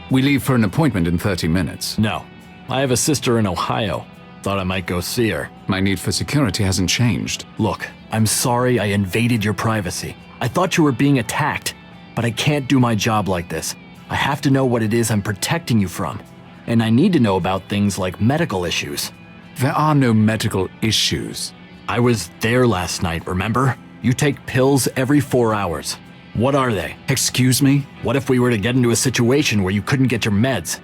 We leave for an appointment in 30 minutes. No. I have a sister in Ohio. Thought I might go see her. My need for security hasn't changed. Look, I'm sorry I invaded your privacy. I thought you were being attacked, but I can't do my job like this. I have to know what it is I'm protecting you from. And I need to know about things like medical issues. There are no medical issues. I was there last night, remember? You take pills every 4 hours. What are they? Excuse me? What if we were to get into a situation where you couldn't get your meds?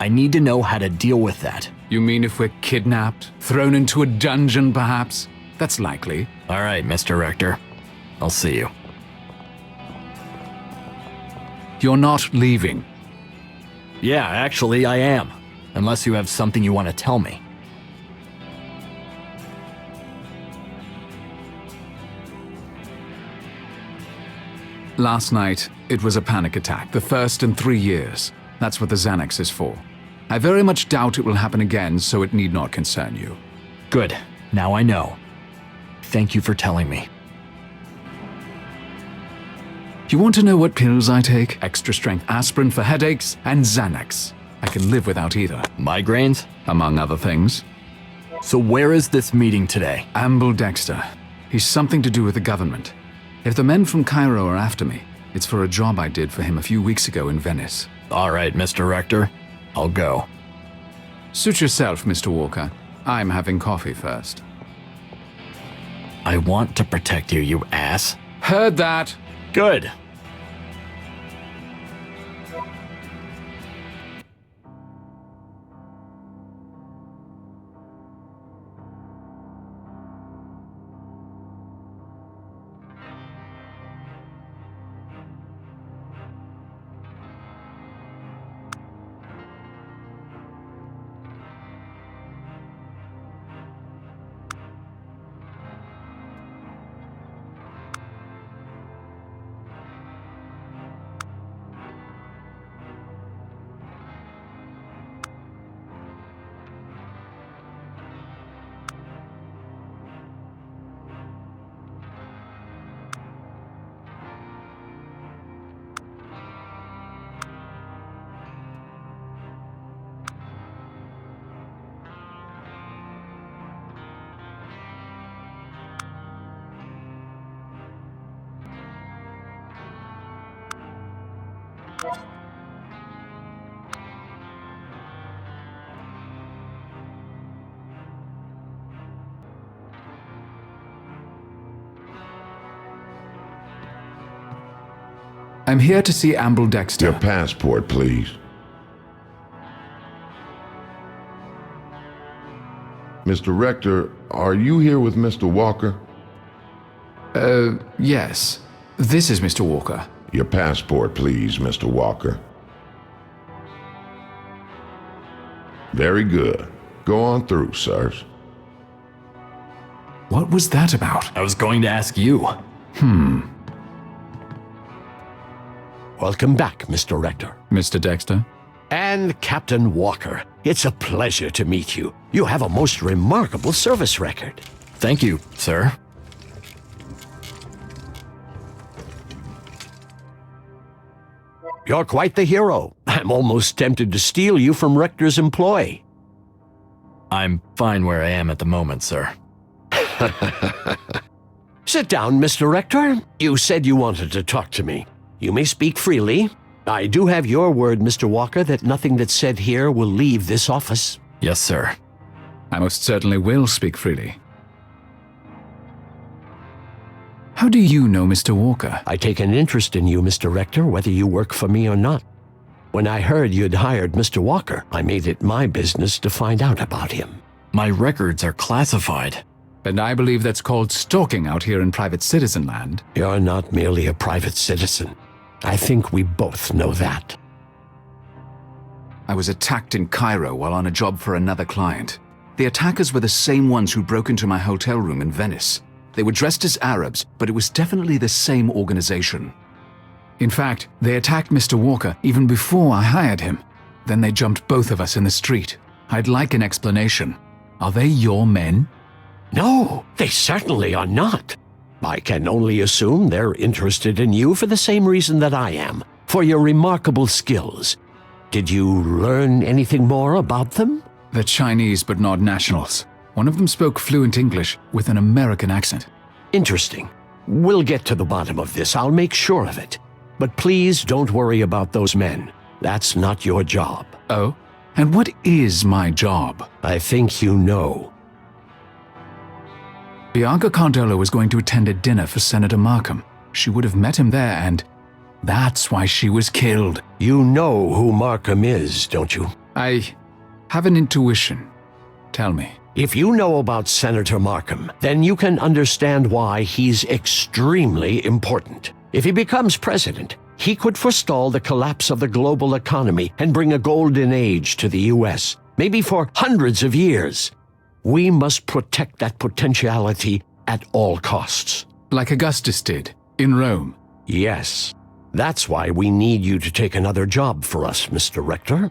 I need to know how to deal with that. You mean if we're kidnapped? Thrown into a dungeon, perhaps? That's likely. All right, Mr. Rector. I'll see you. You're not leaving. Yeah, actually, I am. Unless you have something you want to tell me. Last night, it was a panic attack, the first in 3 years. That's what the Xanax is for. I very much doubt it will happen again, so it need not concern you. Good. Now I know. Thank you for telling me. You want to know what pills I take? Extra strength aspirin for headaches and Xanax. I can live without either. Migraines? Among other things. So where is this meeting today? Dexter. He's something to do with the government. If the men from Cairo are after me, it's for a job I did for him a few weeks ago in Venice. All right, Mr. Rector. I'll go. Suit yourself, Mr. Walker. I'm having coffee first. I want to protect you, you ass. Heard that. Good. I'm here to see Dexter. Your passport, please. Mr. Rector, are you here with Mr. Walker? Yes. This is Mr. Walker. Your passport, please, Mr. Walker. Very good. Go on through, sirs. What was that about? I was going to ask you. Welcome back, Mr. Rector. Mr. Dexter? And Captain Walker. It's a pleasure to meet you. You have a most remarkable service record. Thank you, sir. You're quite the hero. I'm almost tempted to steal you from Rector's employ. I'm fine where I am at the moment, sir. Sit down, Mr. Rector. You said you wanted to talk to me. You may speak freely. I do have your word, Mr. Walker, that nothing that's said here will leave this office. Yes, sir. I most certainly will speak freely. How do you know Mr. Walker? I take an interest in you, Mr. Rector, whether you work for me or not. When I heard you'd hired Mr. Walker, I made it my business to find out about him. My records are classified. And I believe that's called stalking out here in private citizen land. You're not merely a private citizen. I think we both know that. I was attacked in Cairo while on a job for another client. The attackers were the same ones who broke into my hotel room in Venice. They were dressed as Arabs, but it was definitely the same organization. In fact, they attacked Mr. Walker even before I hired him. Then they jumped both of us in the street. I'd like an explanation. Are they your men? No, they certainly are not. I can only assume they're interested in you for the same reason that I am, for your remarkable skills. Did you learn anything more about them? They're Chinese but not nationals. One of them spoke fluent English with an American accent. Interesting. We'll get to the bottom of this. I'll make sure of it. But please don't worry about those men. That's not your job. Oh? And what is my job? I think you know. Bianca Cardolo was going to attend a dinner for Senator Markham. She would have met him there, and that's why she was killed. You know who Markham is, don't you? I have an intuition. Tell me. If you know about Senator Markham, then you can understand why he's extremely important. If he becomes president, he could forestall the collapse of the global economy and bring a golden age to the U.S., maybe for hundreds of years. We must protect that potentiality at all costs. Like Augustus did, in Rome. Yes. That's why we need you to take another job for us, Mr. Rector.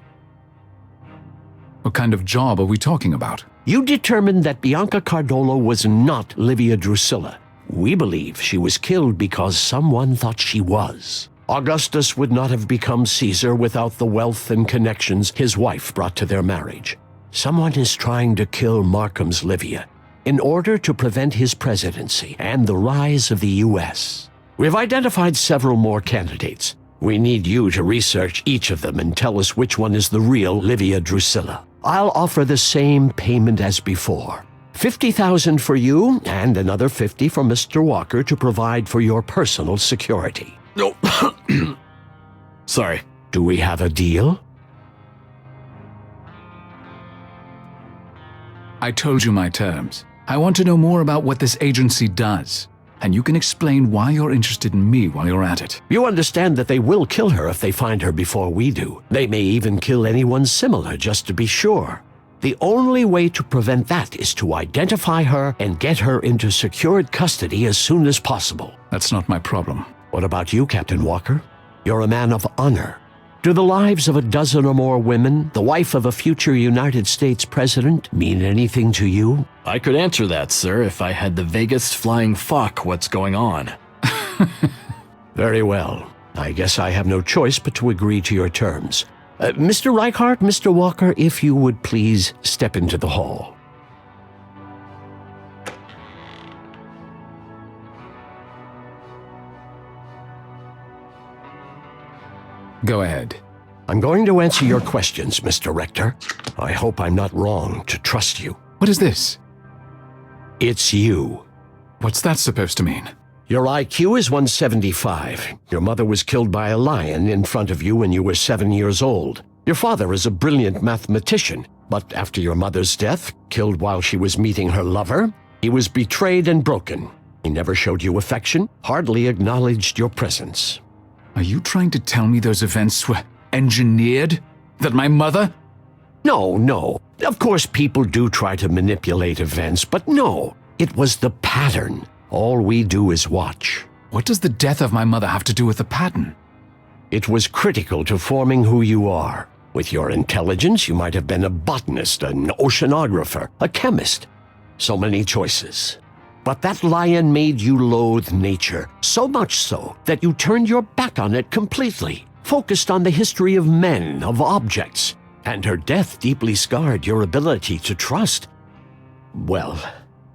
What kind of job are we talking about? You determined that Bianca Cardolo was not Livia Drusilla. We believe she was killed because someone thought she was. Augustus would not have become Caesar without the wealth and connections his wife brought to their marriage. Someone is trying to kill Markham's Livia in order to prevent his presidency and the rise of the U.S. We've identified several more candidates. We need you to research each of them and tell us which one is the real Livia Drusilla. I'll offer the same payment as before. $50,000 for you and another $50 for Mr. Walker to provide for your personal security. No. Sorry. Do we have a deal? I told you my terms. I want to know more about what this agency does. And you can explain why you're interested in me while you're at it. You understand that they will kill her if they find her before we do. They may even kill anyone similar just to be sure. The only way to prevent that is to identify her and get her into secured custody as soon as possible. That's not my problem. What about you, Captain Walker? You're a man of honor. Do the lives of a dozen or more women, the wife of a future United States president, mean anything to you? I could answer that, sir, if I had the vaguest flying fuck what's going on. Very well. I guess I have no choice but to agree to your terms. Mr. Reichardt, Mr. Walker, if you would please step into the hall. Go ahead. I'm going to answer your questions, Mr. Rector. I hope I'm not wrong to trust you. What is this? It's you. What's that supposed to mean? Your IQ is 175. Your mother was killed by a lion in front of you when you were 7 years old. Your father is a brilliant mathematician, but after your mother's death, killed while she was meeting her lover, he was betrayed and broken. He never showed you affection, hardly acknowledged your presence. Are you trying to tell me those events were engineered? That my mother? No. Of course, people do try to manipulate events, but no. It was the pattern. All we do is watch. What does the death of my mother have to do with the pattern? It was critical to forming who you are. With your intelligence, you might have been a botanist, an oceanographer, a chemist. So many choices. But that lion made you loathe nature, so much so that you turned your back on it completely, focused on the history of men, of objects, and her death deeply scarred your ability to trust. Well...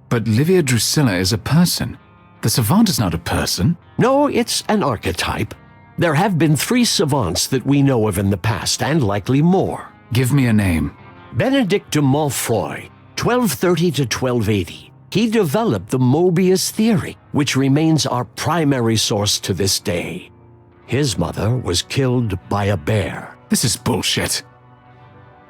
But Livia Drusilla is a person. The savant is not a person. No, it's an archetype. There have been 3 savants that we know of in the past, and likely more. Give me a name. Benedict de Montfroy, 1230 to 1280. He developed the Moebius theory, which remains our primary source to this day. His mother was killed by a bear. This is bullshit.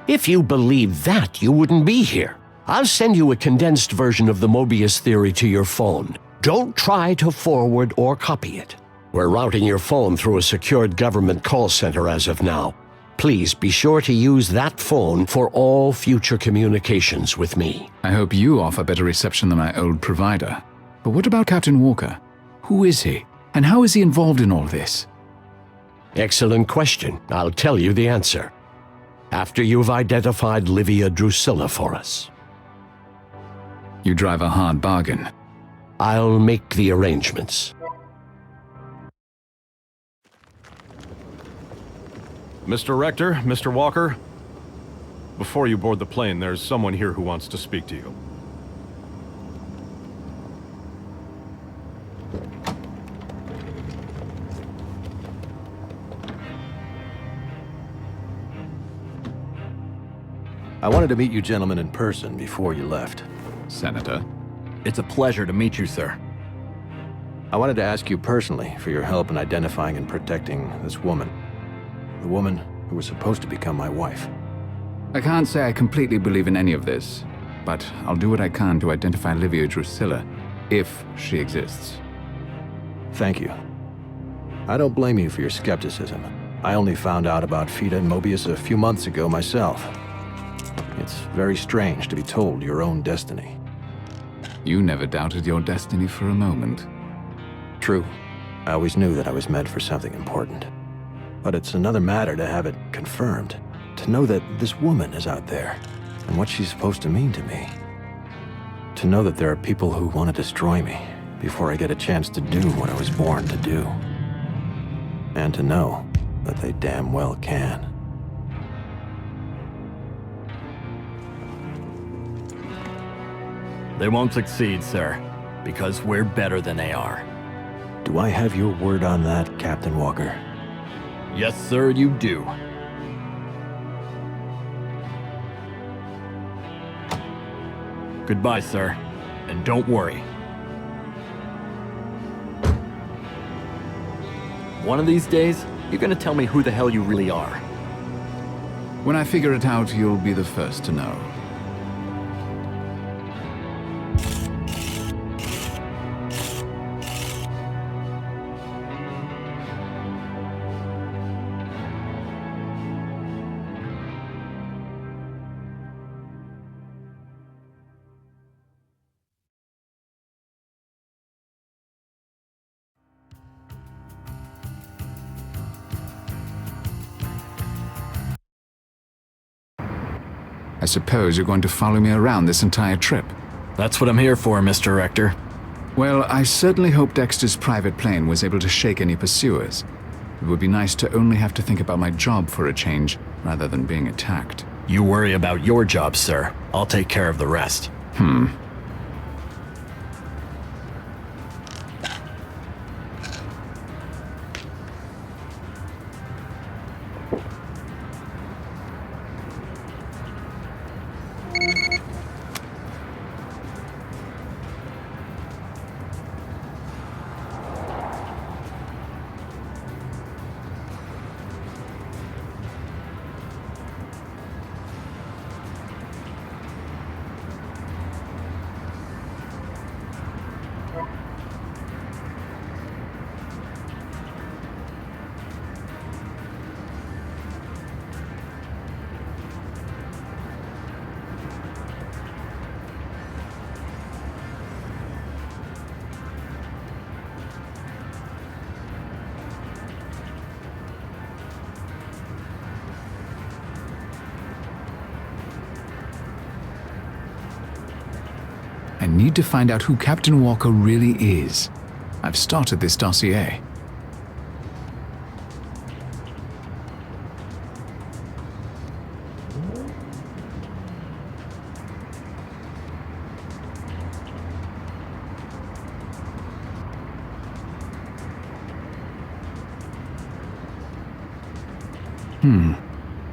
If you believe that, you wouldn't be here. I'll send you a condensed version of the Moebius theory to your phone. Don't try to forward or copy it. We're routing your phone through a secured government call center as of now. Please be sure to use that phone for all future communications with me. I hope you offer better reception than my old provider. But what about Captain Walker? Who is he? And how is he involved in all this? Excellent question. I'll tell you the answer after you've identified Livia Drusilla for us. You drive a hard bargain. I'll make the arrangements. Mr. Rector, Mr. Walker, before you board the plane, there's someone here who wants to speak to you. I wanted to meet you gentlemen in person before you left. Senator. It's a pleasure to meet you, sir. I wanted to ask you personally for your help in identifying and protecting this woman. The woman who was supposed to become my wife. I can't say I completely believe in any of this, but I'll do what I can to identify Livia Drusilla, if she exists. Thank you. I don't blame you for your skepticism. I only found out about Fida and Moebius a few months ago myself. It's very strange to be told your own destiny. You never doubted your destiny for a moment. True. I always knew that I was meant for something important. But it's another matter to have it confirmed. To know that this woman is out there, and what she's supposed to mean to me. To know that there are people who want to destroy me before I get a chance to do what I was born to do. And to know that they damn well can. They won't succeed, sir, because we're better than they are. Do I have your word on that, Captain Walker? Yes, sir, you do. Goodbye, sir. And don't worry. One of these days, you're gonna tell me who the hell you really are. When I figure it out, you'll be the first to know. I suppose you're going to follow me around this entire trip. That's what I'm here for, Mr. Rector. Well, I certainly hope Dexter's private plane was able to shake any pursuers. It would be nice to only have to think about my job for a change, rather than being attacked. You worry about your job, sir. I'll take care of the rest. I need to find out who Captain Walker really is. I've started this dossier.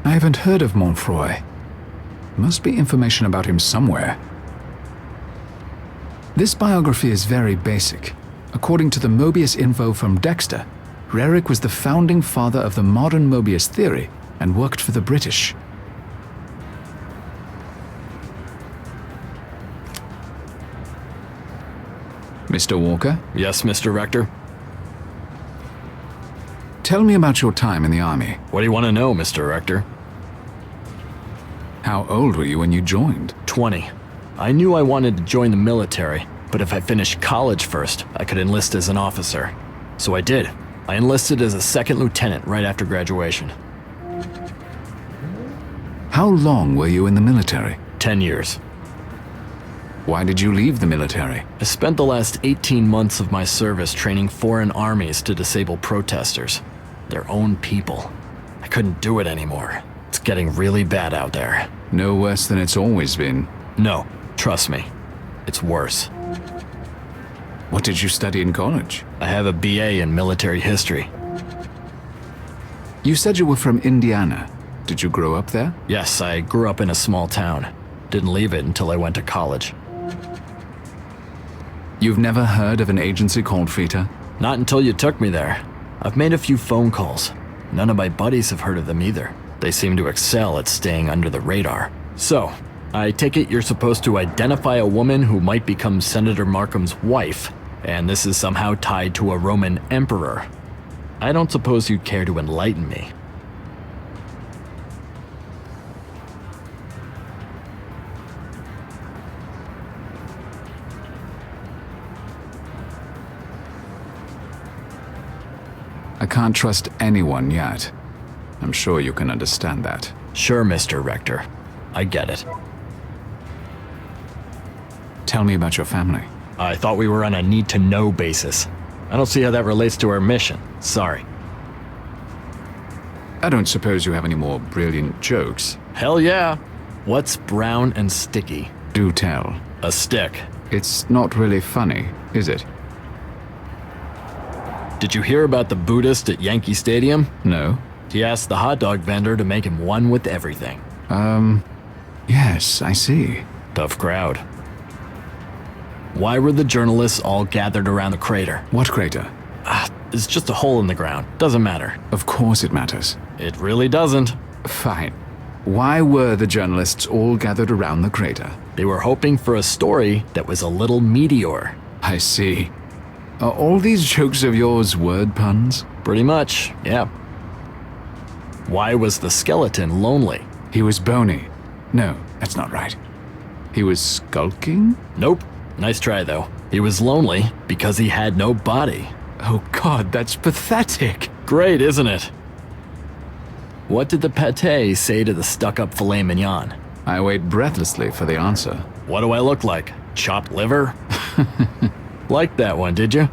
I haven't heard of Montfroy. Must be information about him somewhere. This biography is very basic. According to the Moebius info from Dexter, Rarick was the founding father of the modern Moebius theory and worked for the British. Mr. Walker, Yes, Mr. Rector? tell me about your time in the army. What do you want to know, Mr. Rector? How old were you when you joined? 20. I knew I wanted to join the military, but if I finished college first, I could enlist as an officer. So I did. I enlisted as a second lieutenant right after graduation. How long were you in the military? 10 years. Why did you leave the military? I spent the last 18 months of my service training foreign armies to disable protesters. Their own people. I couldn't do it anymore. It's getting really bad out there. No worse than it's always been. No, trust me. It's worse. What did you study in college? I have a BA in military history. You said you were from Indiana. Did you grow up there? Yes, I grew up in a small town. Didn't leave it until I went to college. You've never heard of an agency called FITA? Not until you took me there. I've made a few phone calls. None of my buddies have heard of them either. They seem to excel at staying under the radar. So, I take it you're supposed to identify a woman who might become Senator Markham's wife, and this is somehow tied to a Roman emperor. I don't suppose you'd care to enlighten me. I can't trust anyone yet. I'm sure you can understand that. Sure, Mr. Rector. I get it. Tell me about your family. I thought we were on a need-to-know basis. I don't see how that relates to our mission. Sorry. I don't suppose you have any more brilliant jokes. Hell yeah. What's brown and sticky? Do tell. A stick. It's not really funny, is it? Did you hear about the Buddhist at Yankee Stadium? No? He asked the hot dog vendor to make him one with everything. Yes, I see. Tough crowd. Why were the journalists all gathered around the crater? What crater? It's just a hole in the ground. Doesn't matter. Of course it matters. It really doesn't. Fine. Why were the journalists all gathered around the crater? They were hoping for a story that was a little meteor. I see. Are all these jokes of yours word puns? Pretty much, yeah. Why was the skeleton lonely? He was bony. No, that's not right. He was skulking? Nope. Nice try, though. He was lonely because he had no body. Oh God, that's pathetic. Great, isn't it? What did the pate say to the stuck-up filet mignon? I wait breathlessly for the answer. What do I look like? Chopped liver? Liked that one, did you?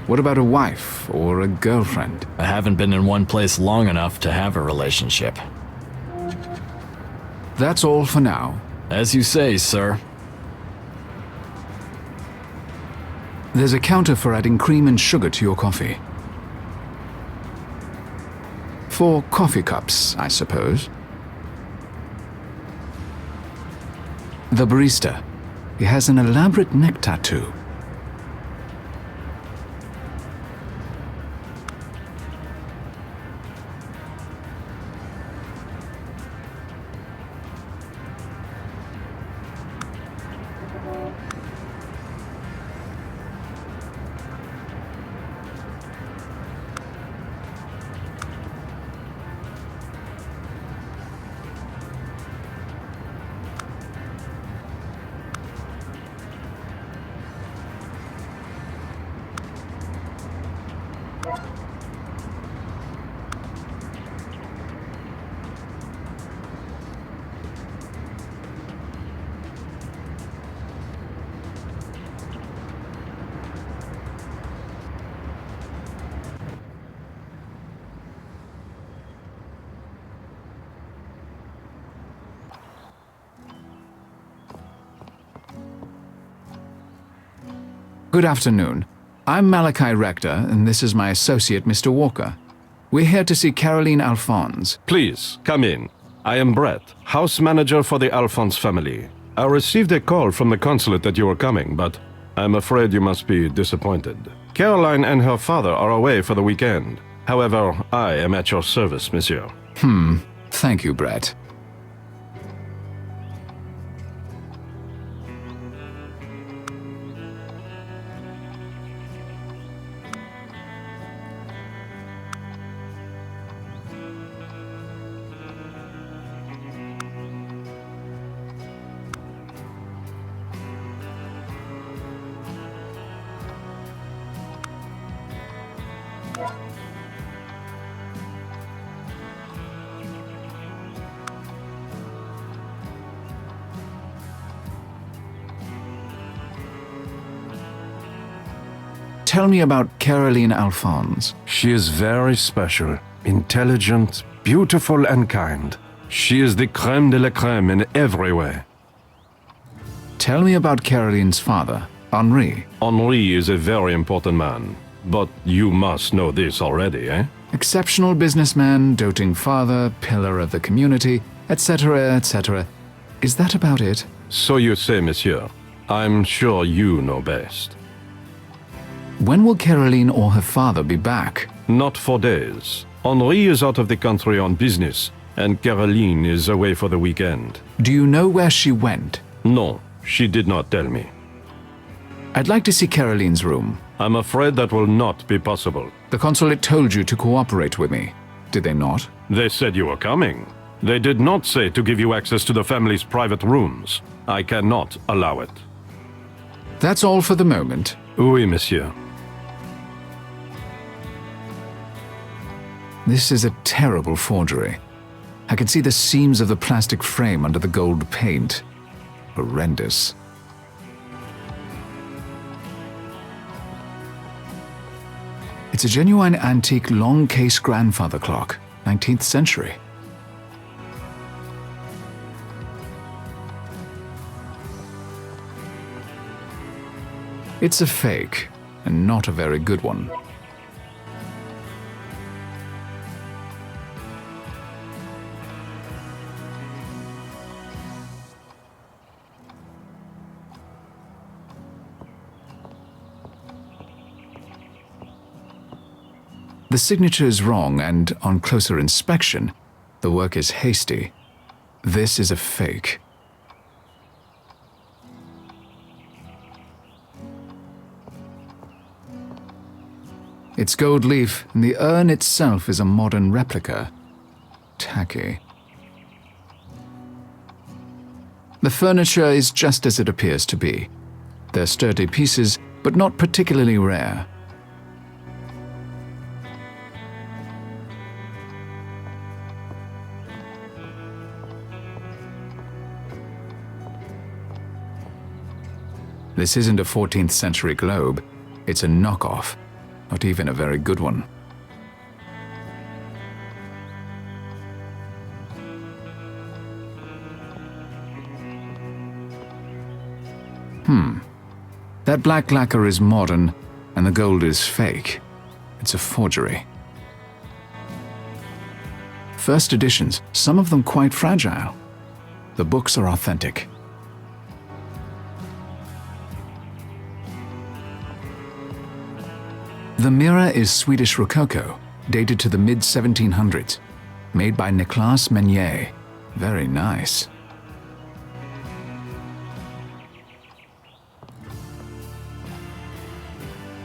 What about a wife or a girlfriend? I haven't been in one place long enough to have a relationship. That's all for now. As you say, sir. There's a counter for adding cream and sugar to your coffee. 4 coffee cups, I suppose. The barista. He has an elaborate neck tattoo. Good afternoon. I'm Malachi Rector, and this is my associate, Mr. Walker. We're here to see Caroline Alphonse. Please, come in. I am Brett, house manager for the Alphonse family. I received a call from the consulate that you were coming, but I'm afraid you must be disappointed. Caroline and her father are away for the weekend. However, I am at your service, monsieur. Thank you, Brett. tell me about Caroline Alphonse. She is very special, intelligent, beautiful, and kind. She is the crème de la crème in every way. Tell me about Caroline's father, Henri. Henri is a very important man. But you must know this already, eh? Exceptional businessman, doting father, pillar of the community, etc., etc. Is that about it? So you say, monsieur. I'm sure you know best. When will Caroline or her father be back? Not for days. Henri is out of the country on business, and Caroline is away for the weekend. Do you know where she went? No, she did not tell me. I'd like to see Caroline's room. I'm afraid that will not be possible. The consulate told you to cooperate with me, did they not? They said you were coming. They did not say to give you access to the family's private rooms. I cannot allow it. That's all for the moment. Oui, monsieur. This is a terrible forgery. I can see the seams of the plastic frame under the gold paint. Horrendous. It's a genuine antique long case grandfather clock, 19th century. It's a fake, and not a very good one. The signature is wrong, and on closer inspection, the work is hasty. This is a fake. It's gold leaf, and the urn itself is a modern replica. Tacky. The furniture is just as it appears to be. They're sturdy pieces, but not particularly rare. This isn't a 14th century globe. It's a knockoff, not even a very good one. That black lacquer is modern, and the gold is fake. It's a forgery. First editions, some of them quite fragile. The books are authentic. The mirror is Swedish Rococo, dated to the mid-1700s, made by Nicolas Meunier. Very nice.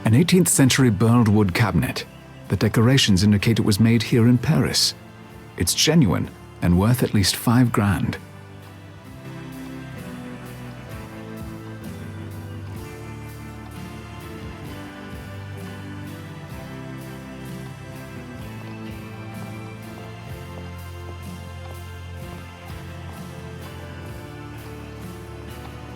An 18th century burled wood cabinet. The decorations indicate it was made here in Paris. It's genuine and worth at least $5,000.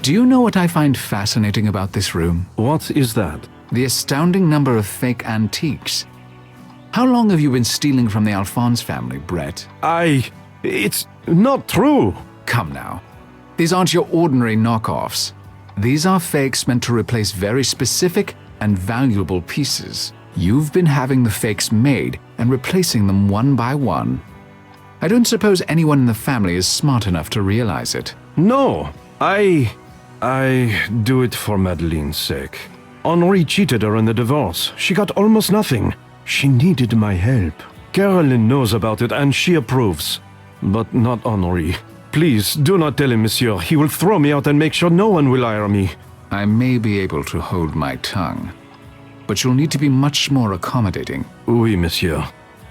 Do you know what I find fascinating about this room? What is that? The astounding number of fake antiques. How long have you been stealing from the Alphonse family, Brett? It's not true. Come now. These aren't your ordinary knockoffs. These are fakes meant to replace very specific and valuable pieces. You've been having the fakes made and replacing them one by one. I don't suppose anyone in the family is smart enough to realize it. No, I do it for Madeleine's sake. Henri cheated her in the divorce. She got almost nothing. She needed my help. Caroline knows about it and she approves. But not Henri. Please, do not tell him, monsieur. He will throw me out and make sure no one will hire me. I may be able to hold my tongue, but you'll need to be much more accommodating. Oui, monsieur.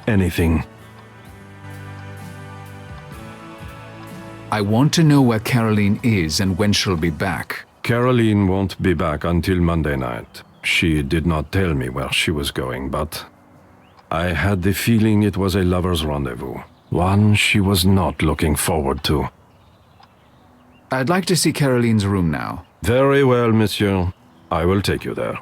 Anything. I want to know where Caroline is and when she'll be back. Caroline won't be back until Monday night. She did not tell me where she was going, but I had the feeling it was a lover's rendezvous. One she was not looking forward to. I'd like to see Caroline's room now. Very well, monsieur. I will take you there.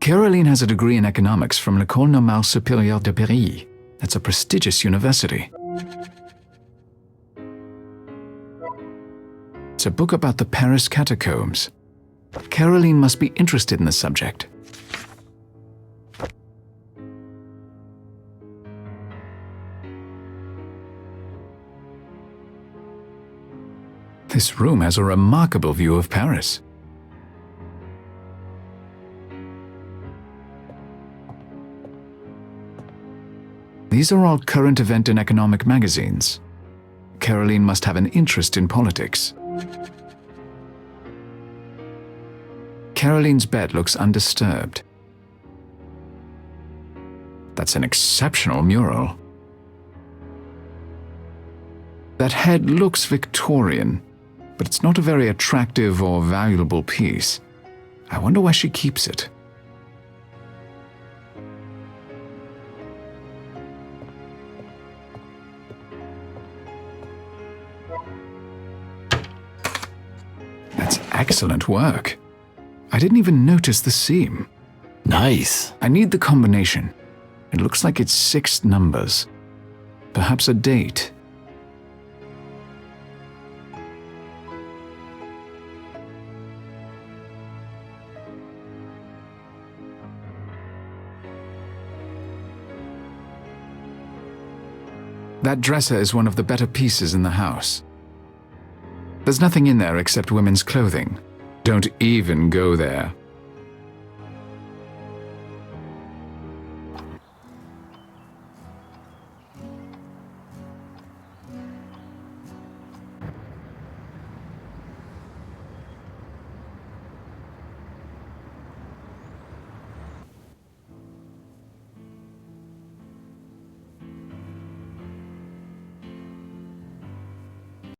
Caroline has a degree in economics from l'École Normale Supérieure de Paris. That's a prestigious university. It's a book about the Paris catacombs. Caroline must be interested in the subject. This room has a remarkable view of Paris. These are all current event and economic magazines. Caroline must have an interest in politics. Caroline's bed looks undisturbed. That's an exceptional mural. That head looks Victorian, but it's not a very attractive or valuable piece. I wonder where she keeps it. That's excellent work. I didn't even notice the seam. Nice. I need the combination. It looks like it's 6 numbers. Perhaps a date. That dresser is one of the better pieces in the house. There's nothing in there except women's clothing. Don't even go there.